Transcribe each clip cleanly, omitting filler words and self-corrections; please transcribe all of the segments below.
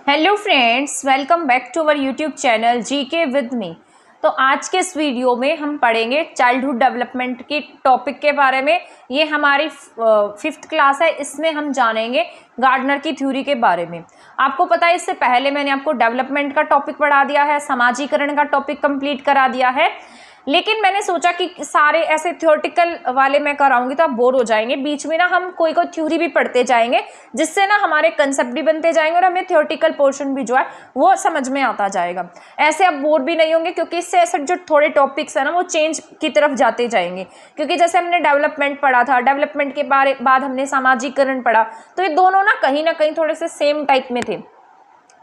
Hello friends, welcome back to our YouTube channel GK with me. तो आज के इस वीडियो में हम पढ़ेंगे चाइल्डहुड डेवलपमेंट की टॉपिक के बारे में। ये हमारी 5th क्लास है, इसमें हम जानेंगे गार्डनर की थ्योरी के बारे में। आपको पता है इससे पहले मैंने आपको डेवलपमेंट का टॉपिक पढ़ा दिया है, समाजीकरण का टॉपिक कंप्लीट करा दिया है, लेकिन मैंने सोचा कि सारे ऐसे थ्योरेटिकल वाले मैं कराऊंगी तो आप बोर हो जाएंगे। बीच में ना हम कोई थ्योरी भी पढ़ते जाएंगे, जिससे ना हमारे कंसेप्ट भी बनते जाएंगे और हमें थ्योरेटिकल पोर्शन भी जो है वो समझ में आता जाएगा। ऐसे आप बोर भी नहीं होंगे, क्योंकि इससे ऐसे जो थोड़े टॉपिक्स है ना वो चेंज की तरफ जाते जाएंगे। क्योंकि जैसे हमने डेवलपमेंट पढ़ा था, डेवलपमेंट के बाद हमने सामाजिकरण पढ़ा, तो ये दोनों ना कहीं थोड़े से सेम टाइप में थे।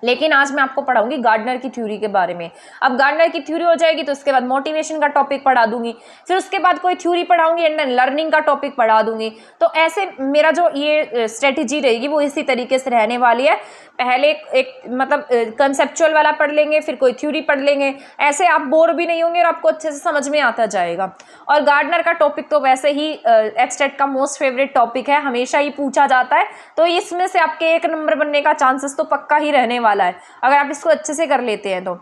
लेकिन आज मैं आपको पढ़ाऊंगी गार्डनर की थ्योरी के बारे में। अब गार्डनर की थ्योरी हो जाएगी तो उसके बाद मोटिवेशन का टॉपिक पढ़ा दूंगी, फिर उसके बाद कोई थ्योरी पढ़ाऊंगी एंड देन लर्निंग का टॉपिक पढ़ा दूंगी। तो ऐसे मेरा जो ये स्ट्रेटेजी रहेगी वो इसी तरीके से रहने वाली है। पहले एक मतलब कंसेप्चुअल वाला पढ़ लेंगे, फिर कोई थ्योरी पढ़ लेंगे। ऐसे आप बोर भी नहीं होंगे और आपको अच्छे से समझ में आता जाएगा। और गार्डनर का टॉपिक तो वैसे ही एचटेट का मोस्ट फेवरेट टॉपिक है, हमेशा ही पूछा जाता है, तो इसमें से आपके 1 नंबर बनने का चांसेस तो पक्का ही रहने वाला है अगर आप इसको अच्छे से कर लेते हैं। तो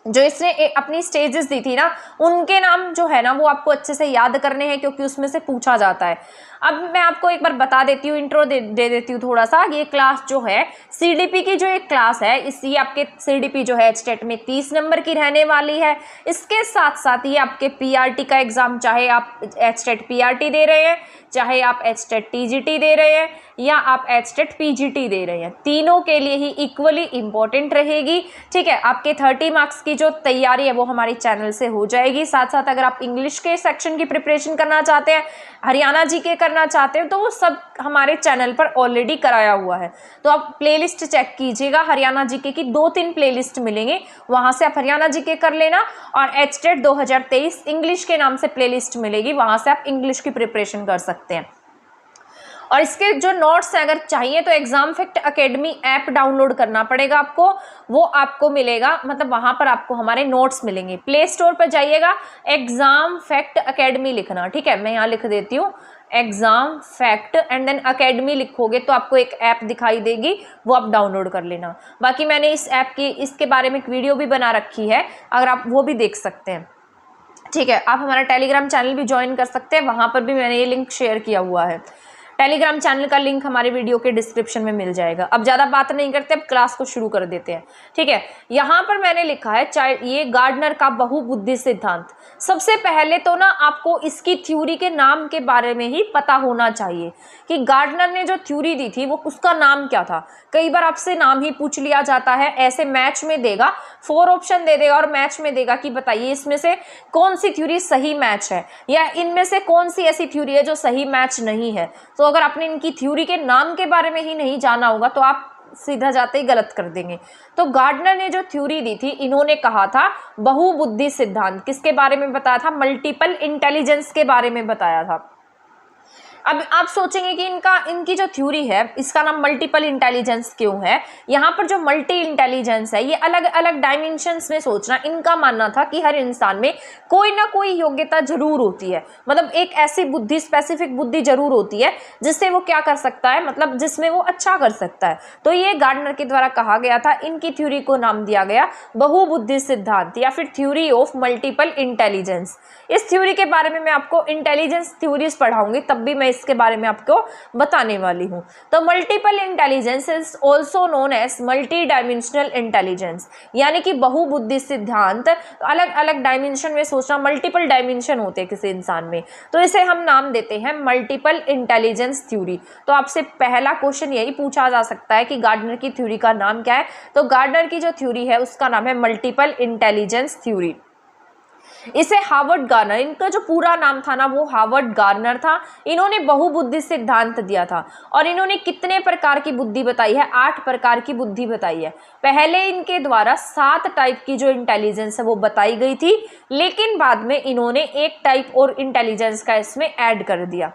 जो इसने अपनी स्टेजेस दी थी ना, उनके नाम जो है ना वो आपको अच्छे से याद करने हैं, क्योंकि उसमें से पूछा जाता है। अब मैं आपको एक बार बता देती हूँ, इंट्रो दे देती हूँ थोड़ा सा। ये क्लास जो है सीडीपी की जो एक क्लास है, ये आपके सीडीपी जो है एचटेट में 30 नंबर की रहने वाली है। इसके साथ साथ ये आपके पीआरटी का एग्जाम, चाहे आप एचटेट पीआरटी दे रहे हैं, चाहे आप एचटेट टीजीटी दे रहे हैं, या आप एचटेट पीजीटी दे रहे हैं, तीनों के लिए ही इक्वली इंपॉर्टेंट रहेगी। ठीक है, आपके 30 मार्क्स की जो तैयारी है वो हमारी चैनल से हो जाएगी। साथ साथ अगर आप इंग्लिश के सेक्शन की प्रिपरेशन करना चाहते हैं, हरियाणा जी के करना चाहते हैं, तो वो सब हमारे चैनल पर ऑलरेडी कराया हुआ है। तो आप प्लेलिस्ट चेक कीजिएगा, हरियाणा जी के की 2-3 प्लेलिस्ट मिलेंगे, वहां से आप हरियाणा जी के कर लेना। और एचटेट 2023 इंग्लिश के नाम से प्लेलिस्ट मिलेगी, वहां से आप इंग्लिश की प्रिपरेशन कर सकते हैं। और इसके जो नोट्स हैं अगर चाहिए तो exam fact academy app download करना पड़ेगा आपको, वो आपको मिलेगा, मतलब वहां पर आपको हमारे नोट्स मिलेंगे। प्ले स्टोर पर जाइएगा, एग्जाम फैक्ट एकेडमी लिखना। ठीक है, मैं यहाँ लिख देती हूँ exam fact and then academy लिखोगे तो आपको एक ऐप दिखाई देगी, वो आप डाउनलोड कर लेना। बाकी मैंने इस ऐप की इसके बारे में एक वीडियो भी बना रखी है, अगर आप वो भी देख सकते हैं। ठीक है, आप हमारा टेलीग्राम चैनल भी ज्वाइन कर सकते हैं, वहां पर भी मैंने ये लिंक शेयर किया हुआ है। टेलीग्राम चैनल का लिंक हमारे वीडियो के डिस्क्रिप्शन में मिल जाएगा। अब ज़्यादा बात नहीं करते, अब क्लास को शुरू कर देते हैं। ठीक है, यहाँ पर मैंने लिखा है ये गार्डनर का बहुबुद्धि सिद्धांत। सबसे पहले तो ना आपको इसकी थ्योरी के नाम के बारे में ही पता होना चाहिए कि गार्डनर ने जो थ्योरी दी थी वो उसका नाम क्या था। कई बार आपसे नाम ही पूछ लिया जाता है, ऐसे मैच में देगा, 4 ऑप्शन दे देगा और मैच में देगा कि बताइए इसमें से कौन सी थ्योरी सही मैच है, या इनमें से कौन सी ऐसी थ्योरी है जो सही मैच नहीं है। तो अगर आपने इनकी थ्योरी के नाम के बारे में ही नहीं जाना होगा तो आप सीधा जाते ही गलत कर देंगे। तो गार्डनर ने जो थ्योरी दी थी, इन्होंने कहा था बहुबुद्धि सिद्धांत। किसके बारे में बताया था? मल्टीपल इंटेलिजेंस के बारे में बताया था। अब आप सोचेंगे कि इनकी जो थ्योरी है इसका नाम मल्टीपल इंटेलिजेंस क्यों है। यहाँ पर जो मल्टी इंटेलिजेंस है ये अलग अलग डायमेंशंस में सोचना, इनका मानना था कि हर इंसान में कोई ना कोई योग्यता जरूर होती है, मतलब एक ऐसी बुद्धि, स्पेसिफिक बुद्धि जरूर होती है जिससे वो क्या कर सकता है, मतलब जिसमें वो अच्छा कर सकता है। तो ये गार्डनर के द्वारा कहा गया था, इनकी थ्योरी को नाम दिया गया बहुबुद्धि सिद्धांत या फिर थ्योरी ऑफ मल्टीपल इंटेलिजेंस। इस थ्योरी के बारे में मैं आपको इंटेलिजेंस थ्योरीज पढ़ाऊंगी, तब भी मैं इसके बारे में आपको बताने वाली हूं। तो multiple intelligence is also known as multi dimensional intelligence, यानी कि बहुबुद्धि सिद्धांत अलग अलग डायमेंशन में सोचना, मल्टीपल डायमेंशन होते हैं किसी इंसान में, तो इसे हम नाम देते हैं मल्टीपल इंटेलिजेंस थ्योरी। तो आपसे पहला क्वेश्चन यही पूछा जा सकता है कि गार्डनर की थ्योरी का नाम क्या है। तो गार्डनर की जो थ्योरी है उसका नाम है मल्टीपल इंटेलिजेंस थ्योरी। इसे हार्वर्ड गार्नर, इनका जो पूरा नाम था ना वो हार्वर्ड गार्नर था, इन्होंने बहुबुद्धि सिद्धांत दिया था। और इन्होंने कितने प्रकार की बुद्धि बताई है? 8 प्रकार की बुद्धि बताई है। पहले इनके द्वारा 7 टाइप की जो इंटेलिजेंस है वो बताई गई थी, लेकिन बाद में इन्होंने एक टाइप और इंटेलिजेंस का इसमें ऐड कर दिया।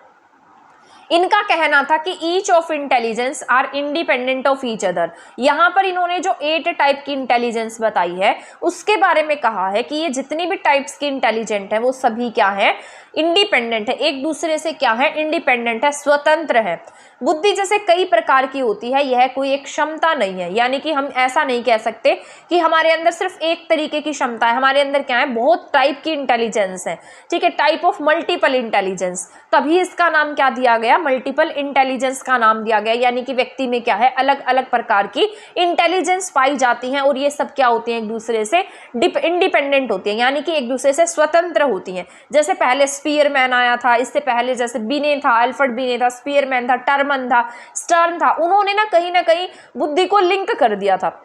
इनका कहना था कि each of intelligence are independent of each other. यहाँ पर इन्होंने जो 8 टाइप की इंटेलिजेंस बताई है उसके बारे में कहा है कि ये जितनी भी टाइप्स की इंटेलिजेंट है वो सभी क्या है, इंडिपेंडेंट है, एक दूसरे से क्या है, इंडिपेंडेंट है, स्वतंत्र है। बुद्धि जैसे कई प्रकार की होती है, यह कोई एक क्षमता नहीं है, यानी कि हम ऐसा नहीं कह सकते कि हमारे अंदर सिर्फ एक तरीके की क्षमता है। हमारे अंदर क्या है, बहुत टाइप की इंटेलिजेंस है, ठीक है, टाइप ऑफ मल्टीपल इंटेलिजेंस, तभी इसका नाम क्या दिया गया, मल्टीपल इंटेलिजेंस का नाम दिया गया। यानी कि व्यक्ति में क्या है, अलग अलग प्रकार की इंटेलिजेंस पाई जाती हैं और ये सब क्या होती हैं, एक दूसरे से इंडिपेंडेंट होती हैं, यानी कि एक दूसरे से स्वतंत्र होती हैं। जैसे पहले स्पीयरमैन आया था, इससे पहले जैसे बिने था, अल्फ्रेड बिने था, स्पीयरमैन था, टर्मन था, स्टर्न था, उन्होंने ना कहीं बुद्धि को लिंक कर दिया था,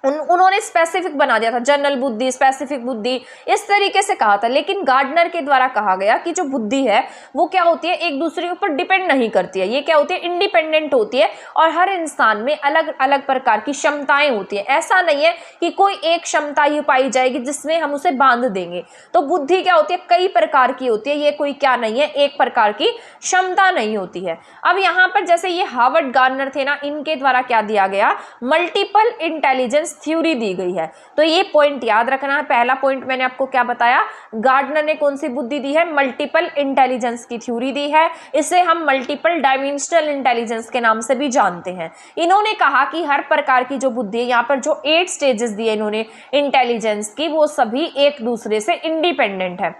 उन्होंने स्पेसिफिक बना दिया था, जनरल बुद्धि, स्पेसिफिक बुद्धि, इस तरीके से कहा था। लेकिन गार्डनर के द्वारा कहा गया कि जो बुद्धि है वो क्या होती है, एक दूसरे के ऊपर डिपेंड नहीं करती है, ये क्या होती है, इंडिपेंडेंट होती है और हर इंसान में अलग अलग प्रकार की क्षमताएं होती है। ऐसा नहीं है कि कोई एक क्षमता ही पाई जाएगी जिसमें हम उसे बांध देंगे। तो बुद्धि क्या होती है, कई प्रकार की होती है, ये कोई क्या नहीं है, एक प्रकार की क्षमता नहीं होती है। अब यहाँ पर जैसे ये हार्वर्ड गार्डनर थे ना, इनके द्वारा क्या दिया गया, मल्टीपल इंटेलिजेंस थ्योरी दी गई है। तो ये पॉइंट याद रखना है। पहला पॉइंट मैंने आपको क्या बताया, गार्डनर ने कौन सी बुद्धि दी है, मल्टीपल इंटेलिजेंस की थ्योरी दी है। इसे हम मल्टीपल डायमेंशनल इंटेलिजेंस के नाम से भी जानते हैं। इन्होंने कहा कि हर प्रकार की जो बुद्धि है, यहाँ पर जो 8 स्टेजेस दिए इन्होंने इंटेलिजेंस की, वो सभी एक दूसरे से इंडिपेंडेंट है।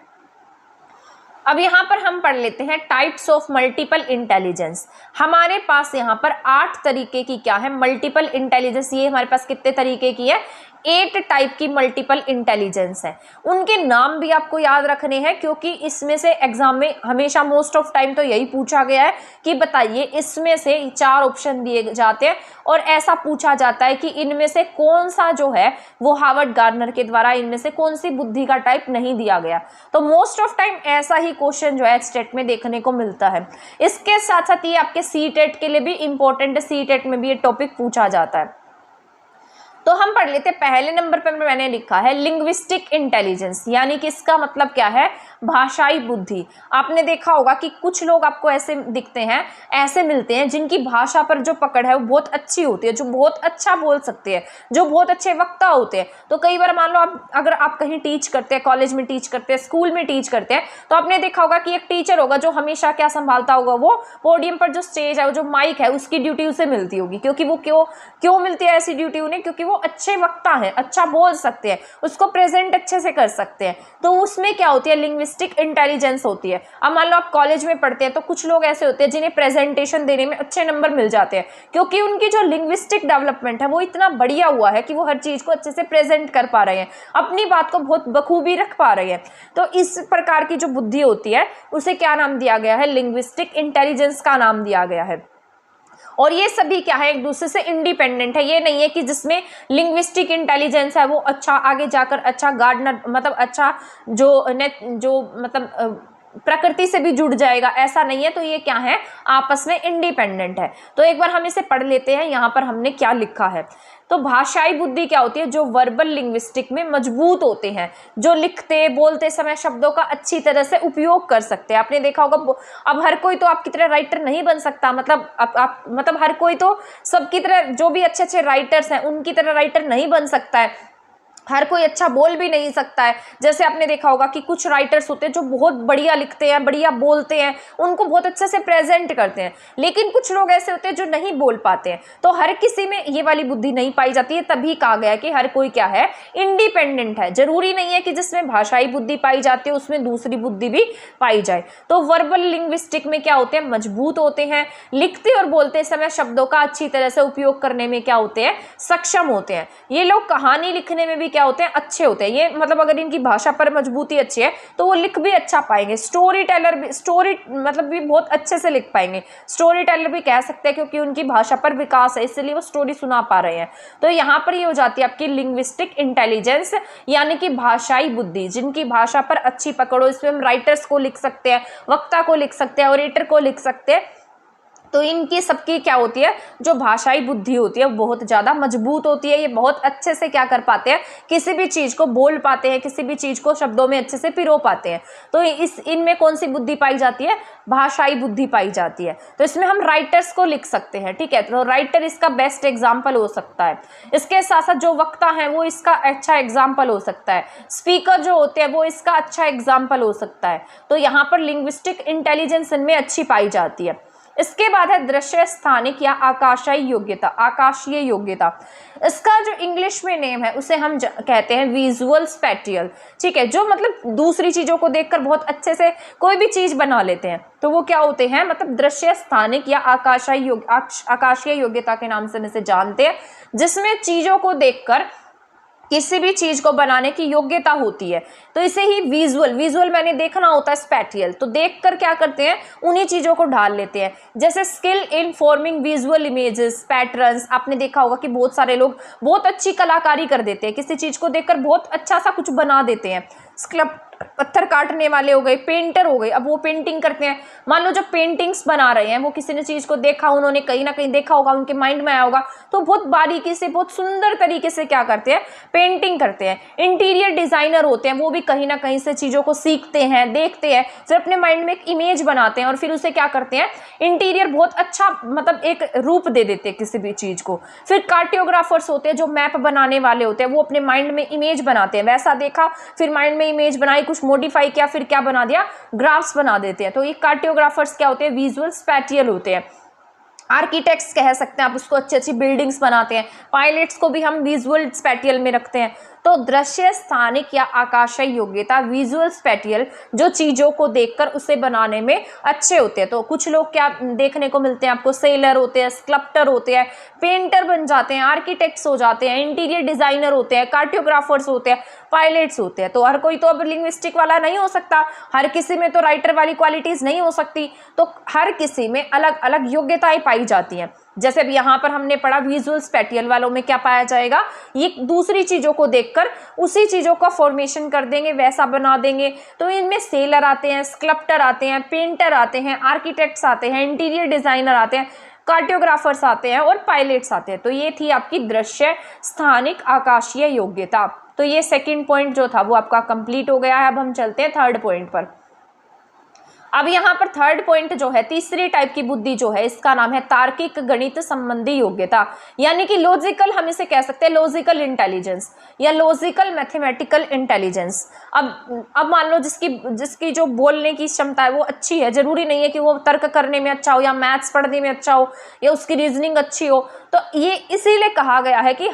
अब यहाँ पर हम पढ़ लेते हैं टाइप्स ऑफ मल्टीपल इंटेलिजेंस। हमारे पास यहाँ पर 8 तरीके की क्या है, मल्टीपल इंटेलिजेंस। ये हमारे पास कितने तरीके की है, 8 टाइप की मल्टीपल इंटेलिजेंस है। उनके नाम भी आपको याद रखने हैं, क्योंकि इसमें से एग्जाम में हमेशा मोस्ट ऑफ टाइम तो यही पूछा गया है कि बताइए इसमें से 4 ऑप्शन दिए जाते हैं और ऐसा पूछा जाता है कि इनमें से कौन सा जो है वो हार्वर्ड गार्डनर के द्वारा इनमें से कौन सी बुद्धि का टाइप नहीं दिया गया। तो मोस्ट ऑफ टाइम ऐसा ही क्वेश्चन जो है स्टेट में देखने को मिलता है। इसके साथ साथ ये आपके सीटेट के लिए भी इंपॉर्टेंट है, सीटेट में भी ये टॉपिक पूछा जाता है। तो हम पढ़ लेते हैं। पहले नंबर पर मैंने लिखा है लिंग्विस्टिक इंटेलिजेंस, यानी कि इसका मतलब क्या है, भाषाई बुद्धि। आपने देखा होगा कि कुछ लोग आपको ऐसे दिखते हैं, ऐसे मिलते हैं जिनकी भाषा पर जो पकड़ है वो बहुत अच्छी होती है, जो बहुत अच्छा बोल सकते हैं, जो बहुत अच्छे वक्ता होते हैं। तो कई बार मान लो अगर आप कहीं टीच करते हैं, कॉलेज में टीच करते हैं, स्कूल में टीच करते हैं, तो आपने देखा होगा कि एक टीचर होगा जो हमेशा क्या संभालता होगा, वो पोडियम पर जो स्टेज है, जो माइक है, उसकी ड्यूटी उसे मिलती होगी। क्योंकि वो क्यों मिलती है ऐसी ड्यूटी उन्हें, क्योंकि वो अच्छे वक्ता हैं, अच्छा बोल सकते हैं, उसको प्रेजेंट अच्छे से कर सकते हैं। तो उसमें क्या होती है, लिंग्विस्टिक इंटेलिजेंस होती है। अब मान लो आप कॉलेज में पढ़ते हैं तो कुछ लोग ऐसे होते हैं जिन्हें प्रेजेंटेशन देने में अच्छे नंबर मिल जाते हैं, क्योंकि उनकी जो लिंग्विस्टिक डेवलपमेंट है वो इतना बढ़िया हुआ है कि वो हर चीज को अच्छे से प्रेजेंट कर पा रहे हैं, अपनी बात को बहुत बखूबी रख पा रहे हैं। तो इस प्रकार की जो बुद्धि होती है उसे क्या नाम दिया गया है, लिंग्विस्टिक इंटेलिजेंस का नाम दिया गया है। और ये सभी क्या है, एक दूसरे से इंडिपेंडेंट है। ये नहीं है कि जिसमें लिंग्विस्टिक इंटेलिजेंस है वो अच्छा आगे जाकर अच्छा गार्डनर मतलब अच्छा जो मतलब प्रकृति से भी जुड़ जाएगा, ऐसा नहीं है। तो ये क्या है, आपस में इंडिपेंडेंट है। तो एक बार हम इसे पढ़ लेते हैं। यहाँ पर हमने क्या लिखा है, तो भाषाई बुद्धि क्या होती है, जो वर्बल लिंग्विस्टिक में मजबूत होते हैं, जो लिखते बोलते समय शब्दों का अच्छी तरह से उपयोग कर सकते हैं। आपने देखा होगा, अब हर कोई तो आपकी तरह राइटर नहीं बन सकता, मतलब हर कोई तो सबकी तरह, जो भी अच्छे अच्छे राइटर्स हैं उनकी तरह राइटर नहीं बन सकता है, हर कोई अच्छा बोल भी नहीं सकता है। जैसे आपने देखा होगा कि कुछ राइटर्स होते हैं जो बहुत बढ़िया लिखते हैं, बढ़िया बोलते हैं, उनको बहुत अच्छे से प्रेजेंट करते हैं, लेकिन कुछ लोग ऐसे होते हैं जो नहीं बोल पाते हैं। तो हर किसी में ये वाली बुद्धि नहीं पाई जाती है। तभी कहा गया कि हर कोई क्या है, इंडिपेंडेंट है। जरूरी नहीं है कि जिसमें भाषाई बुद्धि पाई जाती है उसमें दूसरी बुद्धि भी पाई जाए। तो वर्बल लिंग्विस्टिक में क्या होते हैं, मजबूत होते हैं, लिखते और बोलते समय शब्दों का अच्छी तरह से उपयोग करने में क्या होते हैं, सक्षम होते हैं। ये लोग कहानी लिखने में भी क्या होते हैं, अच्छे होते हैं। ये मतलब अगर इनकी भाषा पर मजबूती अच्छी है तो वो लिख भी अच्छा पाएंगे। स्टोरी टेलर भी मतलब भी बहुत अच्छे से लिख पाएंगे। स्टोरी टेलर भी कह सकते हैं क्योंकि उनकी भाषा पर विकास है, इसलिए वो स्टोरी सुना पा रहे हैं। तो यहाँ पर ये हो जाती है आपकी लिंग्विस्टिक इंटेलिजेंस, यानी कि भाषाई बुद्धि, जिनकी भाषा पर अच्छी पकड़ हो। इसमें हम राइटर्स को लिख सकते हैं, वक्ता को लिख सकते हैं, ओरेटर को लिख सकते हैं, तो इनकी सबकी क्या होती है, जो भाषाई बुद्धि होती है वो बहुत ज़्यादा मजबूत होती है। ये बहुत अच्छे से क्या कर पाते हैं, किसी भी चीज़ को बोल पाते हैं, किसी भी चीज़ को शब्दों में अच्छे से पिरो पाते हैं। तो इनमें कौन सी बुद्धि पाई जाती है, भाषाई बुद्धि पाई जाती है। तो इसमें हम राइटर्स को लिख सकते हैं, ठीक है। तो राइटर इसका बेस्ट एग्जाम्पल हो सकता है। इसके साथ साथ जो वक्ता है वो इसका अच्छा एग्जाम्पल हो सकता है। स्पीकर जो होते हैं वो इसका अच्छा एग्जाम्पल हो सकता है। तो यहाँ पर लिंग्विस्टिक इंटेलिजेंस इनमें अच्छी पाई जाती है। इसके बाद है दृश्य स्थानिक या आकाशीय योग्यता। आकाशीय योग्यता इसका जो इंग्लिश में नेम है उसे हम कहते हैं विजुअल स्पैटियल, ठीक है। जो मतलब दूसरी चीज़ों को देखकर बहुत अच्छे से कोई भी चीज़ बना लेते हैं, तो वो क्या होते हैं, मतलब दृश्य स्थानिक या आकाशीय योग्यता के नाम से हम इसे जानते हैं, जिसमें चीज़ों को देखकर किसी भी चीज को बनाने की योग्यता होती है। तो इसे ही विजुअल मैंने देखना होता है, स्पैटियल तो देखकर क्या करते हैं, उन्हीं चीजों को ढाल लेते हैं। जैसे skill in forming visual images patterns, आपने देखा होगा कि बहुत सारे लोग बहुत अच्छी कलाकारी कर देते हैं, किसी चीज को देखकर बहुत अच्छा सा कुछ बना देते हैं। पत्थर काटने वाले हो गए, पेंटर हो गए, अब वो पेंटिंग करते हैं। मान लो जो पेंटिंग्स बना रहे हैं वो किसी ने चीज को देखा, उन्होंने कहीं ना कहीं देखा होगा, उनके माइंड में आया होगा, तो बहुत बारीकी से बहुत सुंदर तरीके से क्या करते हैं, पेंटिंग करते हैं। इंटीरियर डिजाइनर होते हैं, वो भी कहीं ना कहीं से चीजों को सीखते हैं, देखते हैं, फिर अपने माइंड में एक इमेज बनाते हैं और फिर उसे क्या करते हैं, इंटीरियर बहुत अच्छा मतलब एक रूप दे देते हैं किसी भी चीज को। फिर कार्टोग्राफर्स होते हैं, जो मैप बनाने वाले होते हैं, वो अपने माइंड में इमेज बनाते हैं, वैसा देखा फिर माइंड में इमेज बनाई, कुछ मॉडिफाई किया, फिर क्या बना दिया, ग्राफ्स बना देते हैं। तो ये कार्टोग्राफर्स क्या होते हैं, विजुअल स्पैटियल होते हैं। आर्किटेक्ट्स कह सकते हैं आप, उसको अच्छी अच्छी बिल्डिंग्स बनाते हैं। पायलट्स को भी हम विजुअल स्पैटियल में रखते हैं। तो दृश्य स्थानिक या आकाशीय योग्यता विजुअल स्पैटियल, जो चीज़ों को देखकर उसे बनाने में अच्छे होते हैं। तो कुछ लोग क्या देखने को मिलते हैं आपको, सेलर होते हैं, स्कल्प्टर होते हैं, पेंटर बन जाते हैं, आर्किटेक्ट्स हो जाते हैं, इंटीरियर डिजाइनर होते हैं, कार्टोग्राफर्स होते हैं, पायलट्स होते हैं। तो हर कोई तो अब लिंग्विस्टिक वाला नहीं हो सकता, हर किसी में तो राइटर वाली क्वालिटीज़ नहीं हो सकती, तो हर किसी में अलग अलग योग्यताएं पाई जाती हैं। जैसे अब यहाँ पर हमने पढ़ा विजुअल स्पैटियल वालों में क्या पाया जाएगा, ये दूसरी चीज़ों को देखकर उसी चीज़ों का फॉर्मेशन कर देंगे, वैसा बना देंगे। तो इनमें सेलर आते हैं, स्कल्प्टर आते हैं, पेंटर आते हैं, आर्किटेक्ट्स आते हैं, इंटीरियर डिज़ाइनर आते हैं, कार्टोग्राफर्स आते हैं और पायलट्स आते हैं। तो ये थी आपकी दृश्य स्थानिक आकाशीय योग्यता। तो ये सेकंड पॉइंट जो था वो आपका कंप्लीट हो गया है। अब हम चलते हैं थर्ड पॉइंट पर। अब यहाँ पर थर्ड पॉइंट जो है, तीसरी टाइप की बुद्धि जो है, इसका नाम है तार्किक गणित संबंधी योग्यता, यानी कि लॉजिकल, हम इसे कह सकते हैं लॉजिकल इंटेलिजेंस या लॉजिकल मैथमेटिकल इंटेलिजेंस। अब मान लो जिसकी जो बोलने की क्षमता है वो अच्छी है, जरूरी नहीं है कि वो तर्क करने में अच्छा हो या मैथ्स पढ़ने में अच्छा हो या उसकी रीजनिंग अच्छी हो। तो ये इसीलिए कहा गया है कि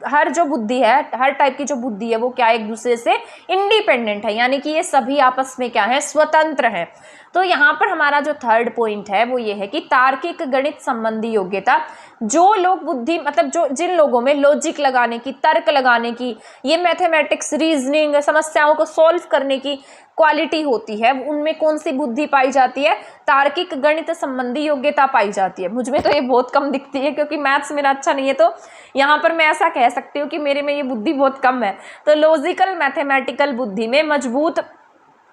हर जो बुद्धि है, हर टाइप की जो बुद्धि है वो क्या एक दूसरे से इंडिपेंडेंट है, यानी कि ये सभी आपस में क्या है, स्वतंत्र हैं। तो यहाँ पर हमारा जो थर्ड पॉइंट है वो ये है कि तार्किक गणित संबंधी योग्यता, जो लोग बुद्धि मतलब जिन लोगों में लॉजिक लगाने की, तर्क लगाने की, ये मैथमेटिक्स, रीजनिंग, समस्याओं को सॉल्व करने की क्वालिटी होती है, उनमें कौन सी बुद्धि पाई जाती है, तार्किक गणित संबंधी योग्यता पाई जाती है। मुझ में तो ये बहुत कम दिखती है क्योंकि मैथ्स मेरा अच्छा नहीं है, तो यहाँ पर मैं ऐसा कह सकती हूँ कि मेरे में ये बुद्धि बहुत कम है। तो लॉजिकल मैथमेटिकल बुद्धि में मजबूत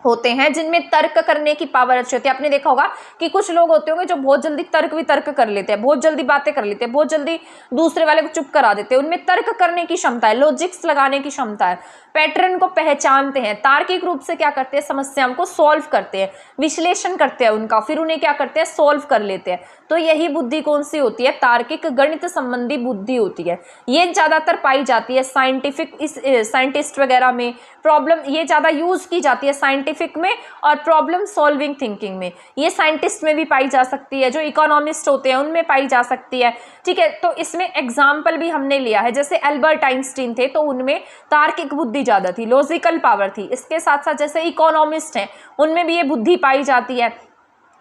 होते हैं, जिनमें तर्क करने की पावर अच्छी होती है। आपने देखा होगा कि कुछ लोग होते होंगे जो बहुत जल्दी तर्क कर लेते हैं, बहुत जल्दी बातें कर लेते हैं, बहुत जल्दी दूसरे वाले को चुप करा देते हैं, उनमें तर्क करने की क्षमता है, लॉजिक्स लगाने की क्षमता है, पैटर्न को पहचानते हैं, तार्किक रूप से क्या करते हैं, समस्याओं को सॉल्व करते हैं, विश्लेषण करते हैं उनका, फिर उन्हें क्या करते हैं, सॉल्व कर लेते हैं। तो यही बुद्धि कौन सी होती है, तार्किक गणित संबंधी बुद्धि होती है। ये ज्यादातर पाई जाती है साइंटिस्ट वगैरह में, प्रॉब्लम ये ज्यादा यूज की जाती है साइंटिफिक में और प्रॉब्लम सॉल्विंग थिंकिंग में। ये साइंटिस्ट में भी पाई जा सकती है, जो इकोनॉमिस्ट होते हैं उनमें पाई जा सकती है, ठीक है। तो इसमें एग्जाम्पल भी हमने लिया है, जैसे एल्बर्ट आइंस्टीन थे तो उनमें तार्किक बुद्धि ज्यादा थी, लॉजिकल पावर थी। इसके साथ साथ जैसे इकोनॉमिस्ट हैं उनमें भी ये बुद्धि पाई जाती है,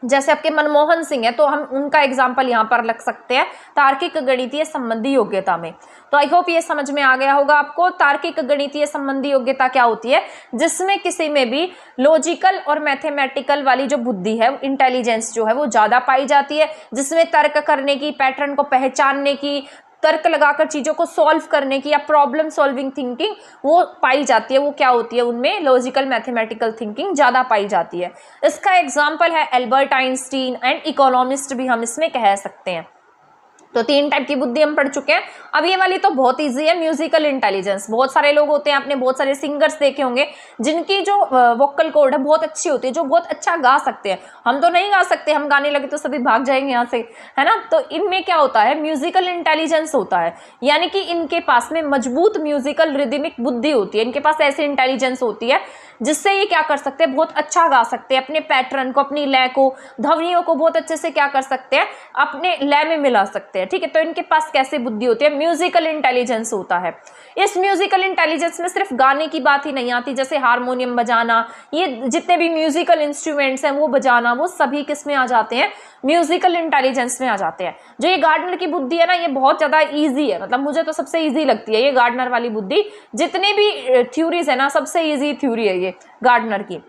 जैसे आपके मनमोहन सिंह है तो हम उनका एग्जाम्पल यहाँ पर रख सकते हैं तार्किक गणितीय संबंधी योग्यता में। तो आई होप ये समझ में आ गया होगा आपको। तार्किक गणितीय संबंधी योग्यता क्या होती है, जिसमें किसी में भी लॉजिकल और मैथमेटिकल वाली जो बुद्धि है, इंटेलिजेंस जो है वो ज्यादा पाई जाती है, जिसमें तर्क करने की, पैटर्न को पहचानने की, तर्क लगाकर चीज़ों को सॉल्व करने की या प्रॉब्लम सॉल्विंग थिंकिंग वो पाई जाती है। वो क्या होती है, उनमें लॉजिकल मैथमेटिकल थिंकिंग ज़्यादा पाई जाती है। इसका एग्जाम्पल है एल्बर्ट आइंस्टीन एंड इकोनॉमिस्ट भी हम इसमें कह सकते हैं। तो 3 टाइप की बुद्धि हम पढ़ चुके हैं। अब ये वाली तो बहुत इजी है, म्यूजिकल इंटेलिजेंस। बहुत सारे लोग होते हैं, आपने बहुत सारे सिंगर्स देखे होंगे जिनकी जो वोकल कॉर्ड है बहुत अच्छी होती है, जो बहुत अच्छा गा सकते हैं। हम तो नहीं गा सकते, हम गाने लगे तो सभी भाग जाएंगे यहाँ से, है ना। तो इनमें क्या होता है, म्यूजिकल इंटेलिजेंस होता है, यानी कि इनके पास में मजबूत म्यूजिकल रिदमिक बुद्धि होती है। इनके पास ऐसी इंटेलिजेंस होती है जिससे ये क्या कर सकते हैं, बहुत अच्छा गा सकते हैं। अपने पैटर्न को, अपनी लय को, ध्वनियों को बहुत अच्छे से क्या कर सकते हैं, अपने लय में मिला सकते हैं। ठीक है, तो इनके पास कैसे बुद्धि होती है, म्यूजिकल इंटेलिजेंस होता है। इस म्यूजिकल इंटेलिजेंस में सिर्फ गाने की बात ही नहीं आती, जैसे हारमोनियम बजाना, ये जितने भी म्यूजिकल इंस्ट्रूमेंट्स हैं वो बजाना, वो सभी किस में आ जाते हैं, म्यूजिकल इंटेलिजेंस में आ जाते हैं। जो ये गार्डनर की बुद्धि है ना, ये बहुत ज़्यादा ईजी है, मतलब मुझे तो सबसे ईजी लगती है ये गार्डनर वाली बुद्धि। जितनी भी थ्योरीज है ना, सबसे ईजी थ्योरी है ये गार्डनर की।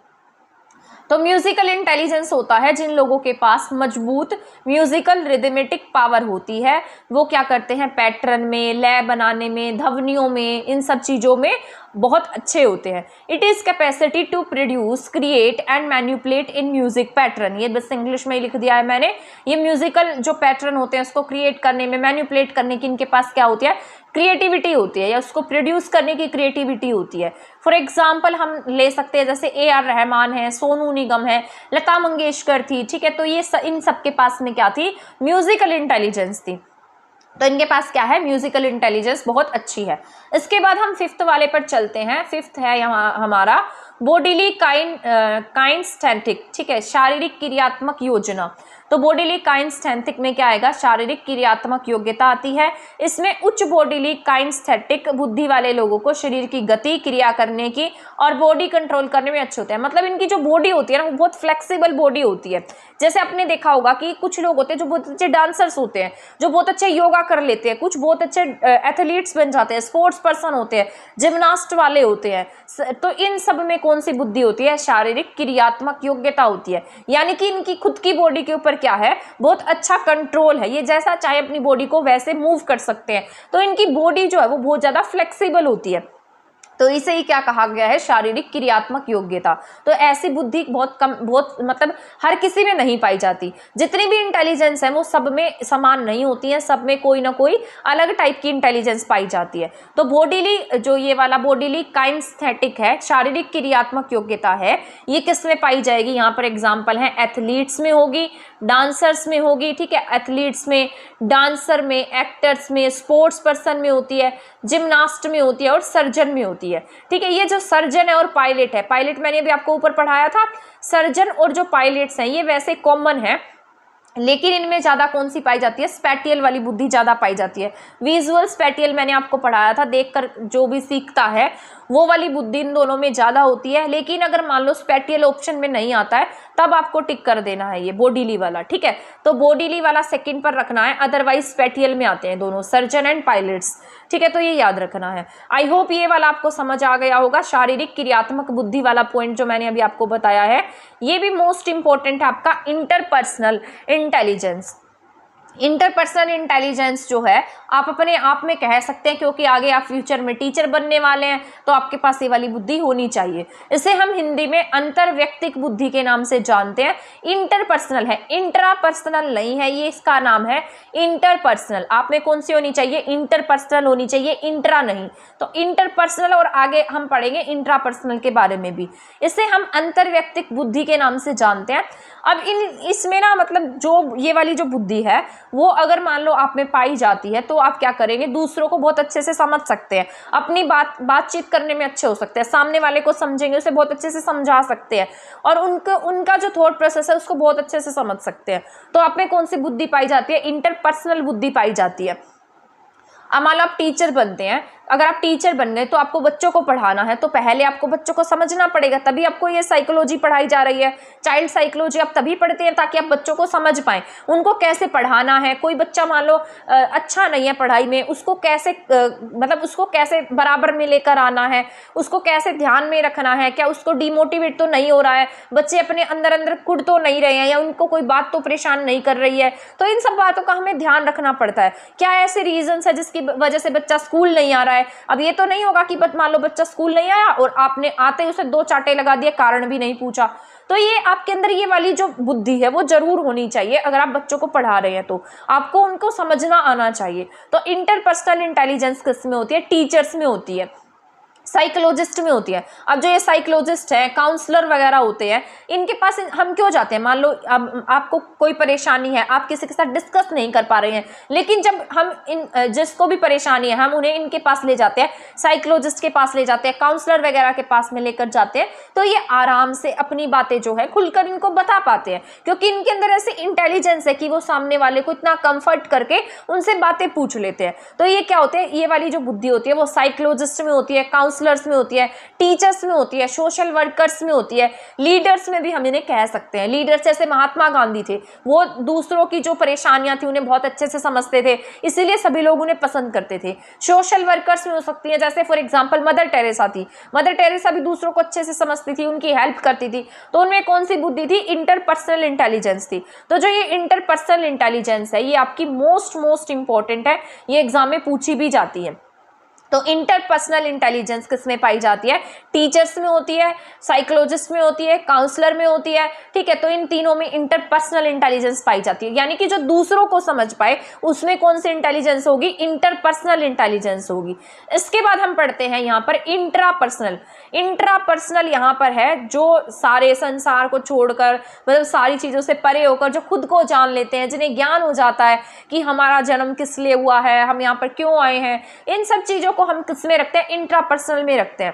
तो म्यूजिकल इंटेलिजेंस होता है जिन लोगों के पास मजबूत म्यूजिकल रिदमेटिक पावर होती है। वो क्या करते हैं, पैटर्न में, लय बनाने में, ध्वनियों में, इन सब चीज़ों में बहुत अच्छे होते हैं। It is capacity to produce, create and manipulate in music pattern. ये बस इंग्लिश में ही लिख दिया है मैंने। ये म्यूजिकल जो पैटर्न होते हैं उसको क्रिएट करने में, मैनिपुलेट करने की इनके पास क्या होती है, क्रिएटिविटी होती है, या उसको प्रोड्यूस करने की क्रिएटिविटी होती है। फॉर एग्जाम्पल हम ले सकते हैं, जैसे AR रहमान है, सोनू निगम है, लता मंगेशकर थी। ठीक है, तो ये इन सब के पास में क्या थी, म्यूजिकल इंटेलिजेंस थी। तो इनके पास क्या है, म्यूजिकल इंटेलिजेंस बहुत अच्छी है। इसके बाद हम 5th वाले पर चलते हैं। 5th है यहाँ हमारा बॉडीली काइनेस्थेटिक। ठीक है, शारीरिक क्रियात्मक योजना। तो बॉडीली काइनेस्थेटिक में क्या आएगा, शारीरिक क्रियात्मक योग्यता आती है। इसमें उच्च बॉडीली काइनेस्थेटिक बुद्धि वाले लोगों को शरीर की गति, क्रिया करने की और बॉडी कंट्रोल करने में अच्छे होते हैं। मतलब इनकी जो बॉडी होती है ना, वो बहुत फ्लेक्सिबल बॉडी होती है। जैसे आपने देखा होगा कि कुछ लोग होते हैं जो बहुत अच्छे डांसर्स होते हैं, जो बहुत अच्छे योगा कर लेते हैं, कुछ बहुत अच्छे एथलीट्स बन जाते हैं, स्पोर्ट्स पर्सन होते हैं, जिम्नास्ट वाले होते हैं। तो इन सब में कौन सी बुद्धि होती है, शारीरिक क्रियात्मक योग्यता होती है। यानी कि इनकी खुद की बॉडी के ऊपर क्या है, बहुत अच्छा कंट्रोल है। ये जैसा चाहे अपनी बॉडी को वैसे मूव कर सकते हैं। तो इनकी बॉडी जो है वो बहुत ज़्यादा फ्लेक्सिबल होती है। तो इसे ही क्या कहा गया है, शारीरिक क्रियात्मक योग्यता। तो ऐसी बुद्धि बहुत कम, बहुत मतलब हर किसी में नहीं पाई जाती। जितनी भी इंटेलिजेंस है वो सब में समान नहीं होती है, सब में कोई ना कोई अलग टाइप की इंटेलिजेंस पाई जाती है। तो बॉडीली जो ये वाला बॉडीली काइनेस्थेटिक है, शारीरिक क्रियात्मक योग्यता है, ये किस में पाई जाएगी, यहाँ पर एग्जाम्पल है एथलीट्स में होगी, डांसर्स में होगी। ठीक है, एथलीट्स में, डांसर में, एक्टर्स में, स्पोर्ट्स पर्सन में होती है, जिम्नास्ट में होती है और सर्जन में होती है। ठीक है, ये जो सर्जन है और पायलट है, पायलट मैंने अभी आपको ऊपर पढ़ाया था। सर्जन और जो पायलट्स हैं ये वैसे कॉमन है, लेकिन इनमें ज़्यादा कौन सी पाई जाती है, स्पैटियल वाली बुद्धि ज़्यादा पाई जाती है। विजुअल स्पैटियल मैंने आपको पढ़ाया था, देखकर जो भी सीखता है वो वाली बुद्धि इन दोनों में ज़्यादा होती है। लेकिन अगर मान लो स्पैटियल ऑप्शन में नहीं आता है तब आपको टिक कर देना है ये बॉडीली वाला। ठीक है, तो बॉडीली वाला सेकंड पर रखना है, अदरवाइज स्पैटियल में आते हैं दोनों, सर्जन एंड पायलट्स। ठीक है, तो ये याद रखना है। आई होप ये वाला आपको समझ आ गया होगा। शारीरिक क्रियात्मक बुद्धि वाला पॉइंट जो मैंने अभी आपको बताया है, ये भी मोस्ट इंपॉर्टेंट है आपका इंटरपर्सनल इंटेलिजेंस। इंटरपर्सनल इंटेलिजेंस जो है आप अपने आप में कह सकते हैं, क्योंकि आगे आप फ्यूचर में टीचर बनने वाले हैं तो आपके पास ये वाली बुद्धि होनी चाहिए। इसे हम हिंदी में अंतर्व्यक्तिक बुद्धि के नाम से जानते हैं। इंटरपर्सनल है, इंट्रापर्सनल नहीं है, ये इसका नाम है इंटरपर्सनल। आप में कौन सी होनी चाहिए, इंटरपर्सनल होनी चाहिए, इंट्रा नहीं। तो इंटरपर्सनल और आगे हम पढ़ेंगे इंट्रापर्सनल के बारे में भी। इसे हम अंतर्व्यक्तिक बुद्धि के नाम से जानते हैं। अब इसमें ना मतलब जो ये वाली जो बुद्धि है वो अगर मान लो आप में पाई जाती है तो आप क्या करेंगे, दूसरों को बहुत अच्छे से समझ सकते हैं, अपनी बातचीत करने में अच्छे हो सकते हैं, सामने वाले को समझेंगे, उसे बहुत अच्छे से समझा सकते हैं और उनका जो थॉट प्रोसेस है उसको बहुत अच्छे से समझ सकते हैं। तो आप में कौन सी बुद्धि पाई जाती है, इंटरपर्सनल बुद्धि पाई जाती है। अब मान लो आप टीचर बनते हैं अगर आप टीचर बन गए तो आपको बच्चों को पढ़ाना है, तो पहले आपको बच्चों को समझना पड़ेगा, तभी आपको ये साइकोलॉजी पढ़ाई जा रही है। चाइल्ड साइकोलॉजी आप तभी पढ़ते हैं ताकि आप बच्चों को समझ पाएं, उनको कैसे पढ़ाना है। कोई बच्चा मान लो अच्छा नहीं है पढ़ाई में, उसको कैसे मतलब उसको कैसे बराबर में लेकर आना है, उसको कैसे ध्यान में रखना है, क्या उसको डिमोटिवेट तो नहीं हो रहा है, बच्चे अपने अंदर अंदर कुड़ तो नहीं रहे हैं, या उनको कोई बात तो परेशान नहीं कर रही है। तो इन सब बातों का हमें ध्यान रखना पड़ता है। क्या ऐसे रीजन है जिसकी वजह से बच्चा स्कूल नहीं आ रहा है? अब ये तो नहीं होगा कि मान लो बच्चा स्कूल नहीं आया और आपने आते ही उसे 2 चांटे लगा दिए, कारण भी नहीं पूछा। तो ये आपके अंदर ये वाली जो बुद्धि है वो जरूर होनी चाहिए। अगर आप बच्चों को पढ़ा रहे हैं तो आपको उनको समझना आना चाहिए। तो इंटरपर्सनल इंटेलिजेंस किस में होती है? टीचर्स में होती है, साइकोलॉजिस्ट में होती है। अब जो ये साइकोलॉजिस्ट है, काउंसलर वगैरह होते हैं, इनके पास हम क्यों जाते हैं? मान लो अब आपको कोई परेशानी है, आप किसी के साथ डिस्कस नहीं कर पा रहे हैं, लेकिन जब हम जिसको भी परेशानी है हम उन्हें इनके पास ले जाते हैं, साइकोलॉजिस्ट के पास ले जाते हैं, काउंसलर वगैरह के पास में लेकर जाते हैं, तो ये आराम से अपनी बातें जो है खुलकर इनको बता पाते हैं, क्योंकि इनके अंदर ऐसे इंटेलिजेंस है कि वो सामने वाले को इतना कंफर्ट करके उनसे बातें पूछ लेते हैं। तो ये क्या होते हैं? ये वाली जो बुद्धि होती है वो साइकोलॉजिस्ट में होती है, काउंसलर्स में होती है, टीचर्स में होती है, सोशल वर्कर्स में होती है, लीडर्स में भी हम इन्हें कह सकते हैं। लीडर्स जैसे महात्मा गांधी थे, वो दूसरों की जो परेशानियां थी उन्हें बहुत अच्छे से समझते थे, इसीलिए सभी लोग उन्हें पसंद करते थे। सोशल वर्कर्स में हो सकती है, जैसे फॉर एग्जांपल मदर टेरेसा थी। मदर टेरेसा भी दूसरों को अच्छे से समझती थी, उनकी हेल्प करती थी। तो उनमें कौन सी बुद्धि थी? इंटरपर्सनल इंटेलिजेंस थी। तो जो ये इंटरपर्सनल इंटेलिजेंस है ये आपकी मोस्ट इंपॉर्टेंट है, ये एग्जाम में पूछी भी जाती है। तो इंटरपर्सनल इंटेलिजेंस किसमें पाई जाती है? टीचर्स में होती है, साइकोलॉजिस्ट में होती है, काउंसलर में होती है। ठीक है, तो इन तीनों में इंटरपर्सनल इंटेलिजेंस पाई जाती है, यानी कि जो दूसरों को समझ पाए उसमें कौन सी इंटेलिजेंस होगी? इंटरपर्सनल इंटेलिजेंस होगी। इसके बाद हम पढ़ते हैं यहाँ पर इंट्रापर्सनल। इंट्रापर्सनल यहाँ पर है जो सारे संसार को छोड़कर, मतलब सारी चीजों से परे होकर जो खुद को जान लेते हैं, जिन्हें ज्ञान हो जाता है कि हमारा जन्म किस लिए हुआ है, हम यहाँ पर क्यों आए हैं, इन सब चीजों को हम किस में रखते हैं? इंट्रापर्सनल में रखते हैं।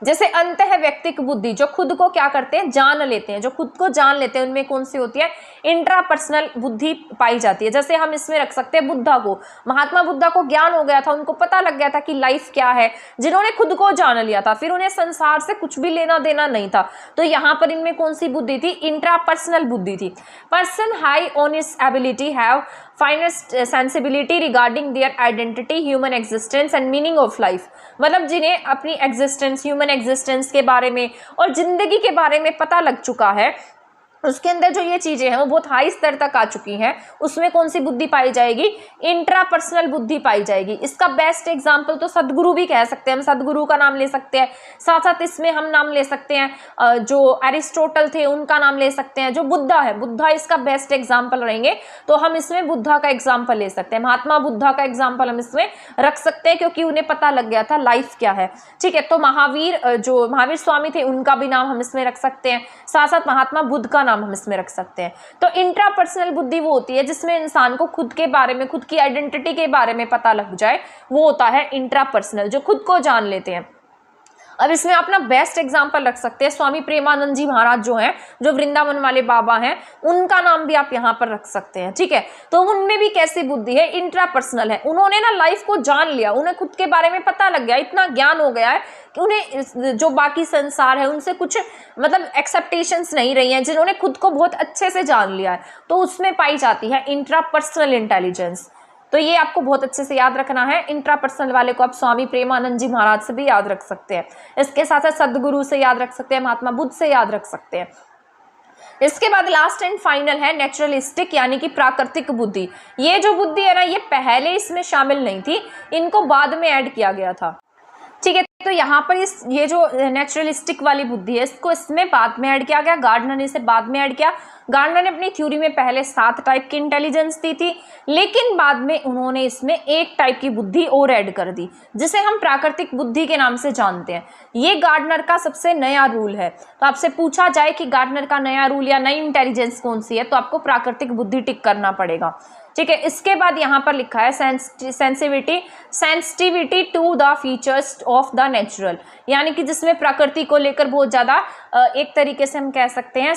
जैसे अंतः व्यक्तिक बुद्धि, जो खुद को क्या करते हैं? जान लेते हैं, जो खुद को जान लेते हैं, उनमें कौन सी होती है? इंट्रापर्सनल बुद्धि पाई जाती है। जैसे हम इसमें रख सकते हैं बुद्धा को। महात्मा बुद्धा को ज्ञान हो गया था, उनको पता लग गया था कि लाइफ क्या है, जिन्होंने खुद को जान लिया था, फिर उन्हें संसार से कुछ भी लेना देना नहीं था। तो यहाँ पर इनमें कौन सी बुद्धि थी? इंट्रापर्सनल बुद्धि थी। Person high on his ability have finest sensibility regarding their identity, human existence and meaning of life. मतलब जिन्हें अपनी एग्जिस्टेंस, ह्यूमन एग्जिस्टेंस के बारे में और जिंदगी के बारे में पता लग चुका है, उसके अंदर जो ये चीजें हैं वो बहुत हाई स्तर तक आ चुकी हैं, उसमें कौन सी बुद्धि पाई जाएगी? इंट्रापर्सनल बुद्धि पाई जाएगी। इसका बेस्ट एग्जांपल तो सदगुरु भी कह सकते हैं, हम सदगुरु का नाम ले सकते हैं। साथ साथ इसमें हम नाम ले सकते हैं जो एरिस्टोटल थे उनका नाम ले सकते हैं। जो बुद्धा है, बुद्धा इसका बेस्ट एग्जाम्पल रहेंगे, तो हम इसमें बुद्धा का एग्जाम्पल ले सकते हैं। महात्मा बुद्धा का एग्जाम्पल हम इसमें रख सकते हैं, क्योंकि उन्हें पता लग गया था लाइफ क्या है। ठीक है, तो महावीर, जो महावीर स्वामी थे, उनका भी नाम हम इसमें रख सकते हैं। साथ साथ महात्मा बुद्ध का हम इसमें रख सकते हैं। तो इंट्रापर्सनल बुद्धि वो होती है जिसमें इंसान को खुद के बारे में, खुद की आइडेंटिटी के बारे में पता लग जाए, वो होता है इंट्रापर्सनल, जो खुद को जान लेते हैं। अब इसमें अपना बेस्ट एग्जांपल रख सकते हैं स्वामी प्रेमानंद जी महाराज जो हैं, जो वृंदावन वाले बाबा हैं, उनका नाम भी आप यहाँ पर रख सकते हैं। ठीक है, तो उनमें भी कैसी बुद्धि है? इंट्रापर्सनल है। उन्होंने ना लाइफ को जान लिया, उन्हें खुद के बारे में पता लग गया, इतना ज्ञान हो गया है कि उन्हें जो बाकी संसार है उनसे कुछ मतलब एक्सेप्टेशंस नहीं रही हैं, जिन्होंने खुद को बहुत अच्छे से जान लिया है, तो उसमें पाई जाती है इंट्रापर्सनल इंटेलिजेंस। तो ये आपको बहुत अच्छे से याद रखना है। इंट्रापर्सनल वाले को आप स्वामी प्रेमानंद जी महाराज से भी याद रख सकते हैं, इसके साथ साथ सदगुरु से याद रख सकते हैं, महात्मा बुद्ध से याद रख सकते हैं। इसके बाद लास्ट एंड फाइनल है नेचुरलिस्टिक, यानी कि प्राकृतिक बुद्धि। ये जो बुद्धि है ना, ये पहले इसमें शामिल नहीं थी, इनको बाद में ऐड किया गया था। ठीक है, तो यहाँ पर ये जो नेचुरलिस्टिक वाली बुद्धि है, इसको इसमें बाद में ऐड किया गया, गार्डनर ने इसे बाद में ऐड किया। गार्डनर ने अपनी थ्योरी में पहले 7 टाइप की इंटेलिजेंस दी थी, लेकिन बाद में उन्होंने इसमें 1 टाइप की बुद्धि और ऐड कर दी, जिसे हम प्राकृतिक बुद्धि के नाम से जानते हैं। ये गार्डनर का सबसे नया रूल है। तो आपसे पूछा जाए कि गार्डनर का नया रूल या नई इंटेलिजेंस कौन सी है, तो आपको प्राकृतिक बुद्धि टिक करना पड़ेगा। ठीक है, इसके बाद यहाँ पर लिखा है sensitivity to the features of the natural, यानी कि जिसमें प्रकृति को लेकर बहुत ज़्यादा एक तरीके से हम कह सकते हैं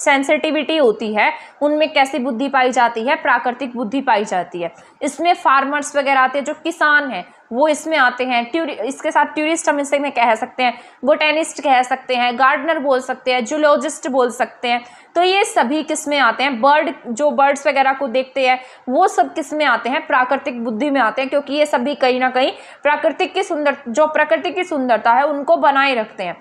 सेंसिटिविटी होती है उनमें कैसी बुद्धि पाई जाती है, प्राकृतिक बुद्धि पाई जाती है। इसमें फार्मर्स वगैरह आते हैं, जो किसान हैं वो इसमें आते हैं। इसके साथ टूरिस्ट हम इसे में कह सकते हैं, बोटेनिस्ट कह सकते हैं, गार्डनर बोल सकते हैं, जूलॉजिस्ट बोल सकते हैं। तो ये सभी किसमें आते हैं, जो बर्ड्स वगैरह को देखते हैं वो सब किसमें आते हैं, प्राकृतिक बुद्धि में आते हैं, क्योंकि ये सभी कहीं ना कहीं प्रकृति की सुंदरता है उनको बनाए रखते हैं।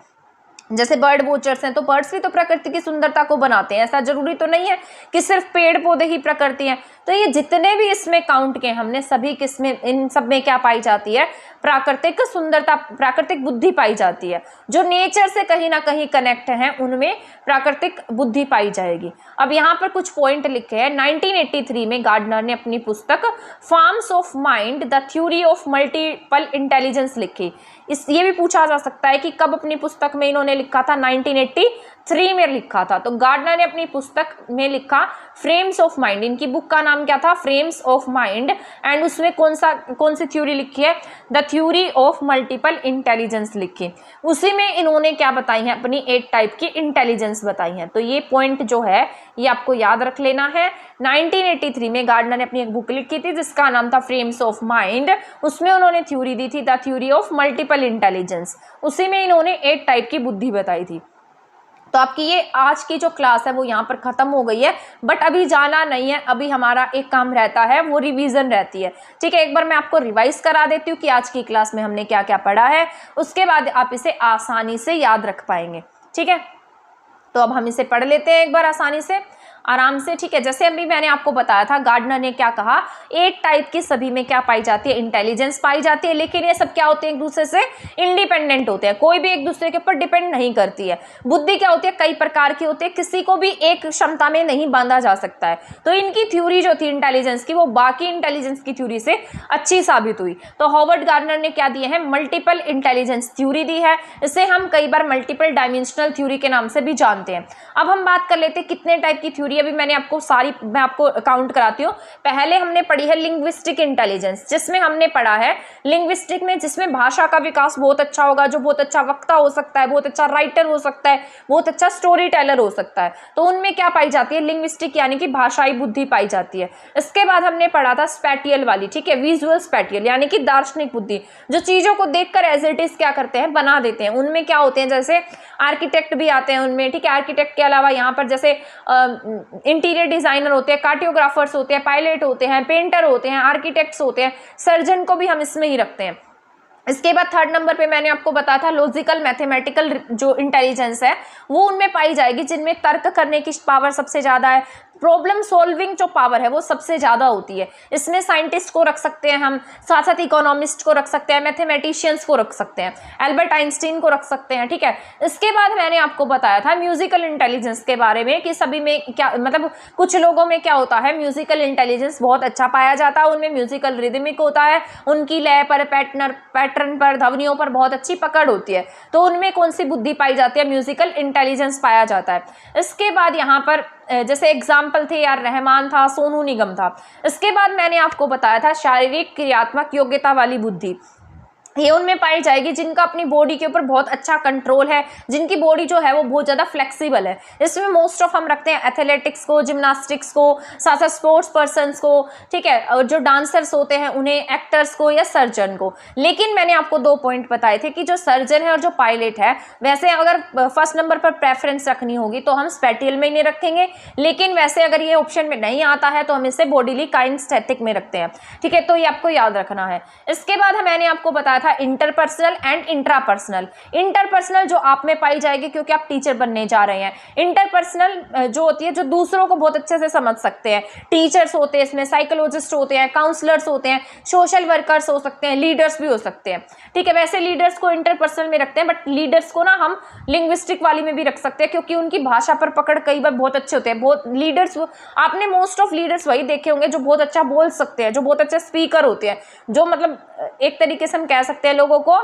जैसे बर्ड वॉचर्स हैं तो बर्ड्स भी तो प्रकृति की सुंदरता को बनाते हैं, ऐसा जरूरी तो नहीं है कि सिर्फ पेड़ पौधे ही प्रकृति हैं। तो ये जितने भी इसमें काउंट किए हमने, सभी किसमें, इन सब में क्या पाई जाती है, प्राकृतिक सुंदरता, प्राकृतिक बुद्धि पाई जाती है। जो नेचर से कहीं ना कहीं कनेक्ट हैं उनमें प्राकृतिक बुद्धि पाई जाएगी। अब यहाँ पर कुछ पॉइंट लिखे हैं। 1983 में गार्डनर ने अपनी पुस्तक forms of mind the theory of multiple intelligence लिखी। ये भी पूछा जा सकता है कि कब अपनी पुस्तक में इन्होंने लिखा था, 1983 में लिखा था। तो गार्डनर ने अपनी पुस्तक में लिखा फ्रेम्स ऑफ माइंड, इनकी बुक का नाम क्या था, फ्रेम्स ऑफ माइंड। एंड उसमें कौन सी थ्योरी लिखी है, the theory of multiple intelligence लिखी। उसी में इन्होंने क्या बताई है, अपनी 8 टाइप की इंटेलिजेंस बताई है। तो ये पॉइंट जो है ये आपको याद रख लेना है। 1983 में गार्डनर ने अपनी एक बुक लिखी थी जिसका नाम था फ्रेम्स ऑफ माइंड। उसमें उन्होंने थ्योरी दी थी, the theory of multiple intelligence. उसी में इन्होंने 8 टाइप की बुद्धि बताई थी। तो आपकी ये आज की जो क्लास है वो यहाँ पर खत्म हो गई है, बट अभी जाना नहीं है, अभी हमारा एक काम रहता है, वो रिवीजन रहती है। ठीक है, एक बार मैं आपको रिवाइज करा देती हूँ कि आज की क्लास में हमने क्या क्या पढ़ा है, उसके बाद आप इसे आसानी से याद रख पाएंगे। ठीक है, तो अब हम इसे पढ़ लेते हैं एक बार आसानी से, आराम से। ठीक है, जैसे अभी मैंने आपको बताया था, गार्डनर ने क्या कहा, 8 टाइप की सभी में क्या पाई जाती है, इंटेलिजेंस पाई जाती है। लेकिन ये सब क्या होते हैं, एक दूसरे से इंडिपेंडेंट होते हैं, कोई भी एक दूसरे के ऊपर डिपेंड नहीं करती है। बुद्धि क्या होती है, कई प्रकार की होती है, किसी को भी एक क्षमता में नहीं बांधा जा सकता है। तो इनकी थ्योरी जो थी इंटेलिजेंस की, वो बाकी इंटेलिजेंस की थ्योरी से अच्छी साबित हुई। तो हॉवर्ड गार्डनर ने क्या दिए हैं, मल्टीपल इंटेलिजेंस थ्योरी दी है। इसे हम कई बार मल्टीपल डायमेंशनल थ्योरी के नाम से भी जानते हैं। अब हम बात कर लेते हैं कितने टाइप की थ्योरी, अभी मैं आपको काउंट कराती हूँ। पहले हमने पढ़ी है लिंग्विस्टिक इंटेलिजेंस, जिसमें हमने पढ़ा है लिंग्विस्टिक में, जिसमें भाषा का विकास बहुत अच्छा होगा, जो बहुत अच्छा वक्ता हो सकता है, बहुत अच्छा राइटर हो सकता है, बहुत अच्छा स्टोरी टेलर हो सकता है। तो उनमें क्या पाई जाती है, लिंग्विस्टिक यानी कि भाषाई बुद्धि पाई जाती है। इसके बाद हमने पढ़ा था स्पैटियल वाली, ठीक है, विजुअल स्पैटियल यानी कि दार्शनिक बुद्धि, जो चीजों को देखकर एज इट इज क्या करते हैं, बना देते हैं। उनमें क्या होते हैं, जैसे आर्किटेक्ट भी आते हैं उनमें। ठीक है, आर्किटेक्ट के अलावा यहाँ पर जैसे इंटीरियर डिजाइनर होते हैं, कार्टोग्राफर्स होते हैं, पायलट होते हैं, पेंटर होते हैं, आर्किटेक्ट्स होते हैं, सर्जन को भी हम इसमें ही रखते हैं। इसके बाद 3rd नंबर पे मैंने आपको बताया था लॉजिकल मैथमेटिकल जो इंटेलिजेंस है वो उनमें पाई जाएगी, जिनमें तर्क करने की पावर सबसे ज्यादा है, प्रॉब्लम सॉल्विंग जो पावर है वो सबसे ज्यादा होती है। इसमें साइंटिस्ट को रख सकते हैं हम, साथ साथ इकोनॉमिस्ट को रख सकते हैं, मैथमेटिशियंस को रख सकते हैं, एल्बर्ट आइंस्टीन को रख सकते हैं। ठीक है, इसके बाद मैंने आपको बताया था म्यूजिकल इंटेलिजेंस के बारे में कि सभी में क्या, मतलब कुछ लोगों में क्या होता है, म्यूजिकल इंटेलिजेंस बहुत अच्छा पाया जाता है, उनमें म्यूजिकल रिदमिक होता है, उनकी लय पर, पैटर्न पर, ध्वनियों पर बहुत अच्छी पकड़ होती है। तो उनमें कौन सी बुद्धि पाई जाती है, म्यूजिकल इंटेलिजेंस पाया जाता है। इसके बाद यहाँ पर जैसे एग्जाम्पल थे यार, रहमान था, सोनू निगम था। इसके बाद मैंने आपको बताया था शारीरिक क्रियात्मक योग्यता वाली बुद्धि, ये उनमें पाई जाएगी जिनका अपनी बॉडी के ऊपर बहुत अच्छा कंट्रोल है, जिनकी बॉडी जो है वो बहुत ज़्यादा फ्लेक्सिबल है। इसमें मोस्ट ऑफ हम रखते हैं एथलेटिक्स को, जिम्नास्टिक्स को, साथ साथ स्पोर्ट्स पर्सन्स को, ठीक है, और जो डांसर्स होते हैं उन्हें, एक्टर्स को या सर्जन को। लेकिन मैंने आपको 2 पॉइंट बताए थे कि जो सर्जन है और जो पायलट है, वैसे अगर 1st नंबर पर प्रेफरेंस रखनी होगी तो हम स्पैटियल में नहीं रखेंगे, लेकिन वैसे अगर ये ऑप्शन में नहीं आता है तो हम इसे बॉडीली काइनेस्थेटिक में रखते हैं। ठीक है, तो ये आपको याद रखना है। इसके बाद मैंने आपको बताया था इंटरपर्सनल एंड इंट्रापर्सनल। इंटरपर्सनल जो आप में पाई जाएगी क्योंकि आप टीचर बनने जा रहे हैं। इंटरपर्सनल जो होती है, जो दूसरों को बहुत अच्छे से समझ सकते हैं, टीचर्स होते हैं, इसमें साइकोलॉजिस्ट होते हैं, काउंसलर्स होते हैं, सोशल वर्कर्स हो सकते हैं, लीडर्स भी हो सकते हैं। ठीक है, वैसे लीडर्स को इंटरपर्सनल में रखते हैं, बट लीडर्स को ना हम लिंग्विस्टिक वाली में भी रख सकते हैं, क्योंकि उनकी भाषा पर पकड़ कई बार बहुत अच्छे होते हैं। बहुत लीडर्स, आपने मोस्ट ऑफ लीडर्स वही देखे होंगे जो बहुत अच्छा बोल सकते हैं, जो बहुत अच्छे स्पीकर होते हैं, जो मतलब एक तरीके से हम कह सकते हैं लोगों को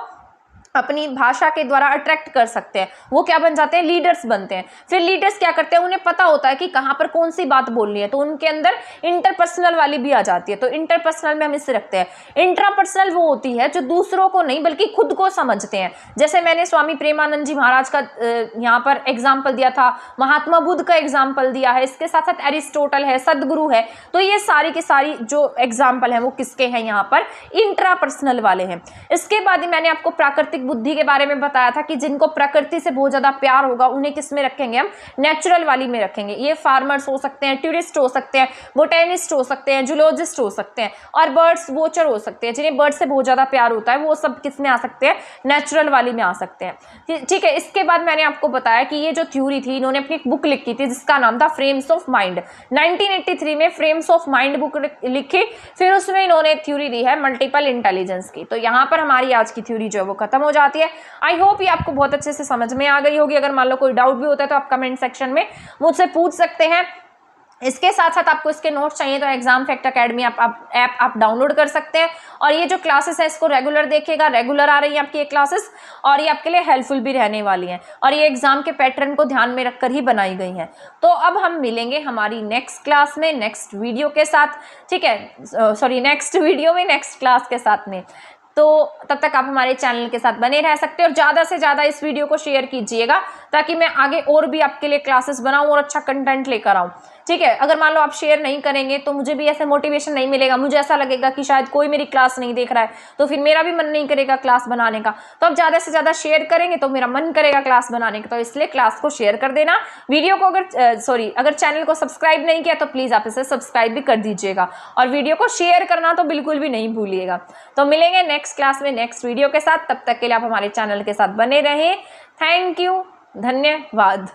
अपनी भाषा के द्वारा अट्रैक्ट कर सकते हैं, वो क्या बन जाते हैं, लीडर्स बनते हैं। फिर लीडर्स क्या करते हैं, उन्हें पता होता है कि कहाँ पर कौन सी बात बोलनी है, तो उनके अंदर इंटरपर्सनल वाली भी आ जाती है। तो इंटरपर्सनल में हम इससे रखते हैं। इंट्रापर्सनल वो होती है जो दूसरों को नहीं बल्कि खुद को समझते हैं। जैसे मैंने स्वामी प्रेमानंद जी महाराज का यहाँ पर एग्जाम्पल दिया था, महात्मा बुद्ध का एग्जाम्पल दिया है, इसके साथ साथ एरिस्टोटल है, सदगुरु है। तो ये सारी की सारी जो एग्जाम्पल है वो किसके हैं, यहाँ पर इंट्रापर्सनल वाले हैं। इसके बाद ही मैंने आपको प्राकृतिक बुद्धि के बारे में बताया था कि जिनको प्रकृति से बहुत ज्यादा प्यार होगा उन्हें किस में रखेंगे, हम नेचुरल वाली में रखेंगे। ये फार्मर्स हो सकते हैं, टूरिस्ट हो सकते हैं, बोटेनिस्ट हो सकते हैं, जूलॉजिस्ट हो सकते हैं, और बर्ड्स वॉचर हो सकते हैं। जिन्हें बर्ड से बहुत ज्यादा प्यार होता है वो सब किस में आ सकते हैं, नेचुरल वाली में आ सकते हैं। ठीक है, इसके बाद मैंने आपको बताया कि ये जो थ्योरी थी, इन्होंने अपनी एक बुक लिखी थी जिसका नाम था फ्रेम्स ऑफ माइंड। 1983 में फ्रेम्स ऑफ माइंड बुक लिखी, फिर उसमें इन्होंने थ्योरी दी है मल्टीपल इंटेलिजेंस की। तो यहाँ पर हमारी आज की थ्योरी जो है वो खत्म हो जाती है। आई होप ये आपको बहुत अच्छे से समझ में आ गई होगी। अगर मान लो कोई डाउट भी होता है तो आप कमेंट सेक्शन में मुझसे पूछ सकते हैं। इसके साथ साथ आपको इसके नोट्स चाहिए तो एग्जाम फैक्ट अकेडमी ऐप आप डाउनलोड कर सकते हैं, और ये जो क्लासेस है इसको रेगुलर देखिएगा। रेगुलर आ रही है आपकी ये क्लासेस, और ये आपके लिए हेल्पफुल भी रहने वाली हैं, और ये एग्जाम के पैटर्न को ध्यान में रखकर ही बनाई गई हैं। तो अब हम मिलेंगे हमारी नेक्स्ट क्लास में नेक्स्ट वीडियो के साथ, ठीक है, सॉरी नेक्स्ट वीडियो में नेक्स्ट क्लास के साथ में। तो तब तक आप हमारे चैनल के साथ बने रह सकते हैं, और ज़्यादा से ज़्यादा इस वीडियो को शेयर कीजिएगा ताकि मैं आगे और भी आपके लिए क्लासेस बनाऊं और अच्छा कंटेंट लेकर आऊं। ठीक है, अगर मान लो आप शेयर नहीं करेंगे तो मुझे भी ऐसे मोटिवेशन नहीं मिलेगा, मुझे ऐसा लगेगा कि शायद कोई मेरी क्लास नहीं देख रहा है, तो फिर मेरा भी मन नहीं करेगा क्लास बनाने का। तो आप ज़्यादा से ज़्यादा शेयर करेंगे तो मेरा मन करेगा क्लास बनाने का। तो इसलिए क्लास को शेयर कर देना। वीडियो को अगर चैनल को सब्सक्राइब नहीं किया तो प्लीज़ आप इसे सब्सक्राइब भी कर दीजिएगा, और वीडियो को शेयर करना तो बिल्कुल भी नहीं भूलिएगा। तो मिलेंगे नेक्स्ट क्लास में नेक्स्ट वीडियो के साथ, तब तक के लिए आप हमारे चैनल के साथ बने रहें। थैंक यू, धन्यवाद।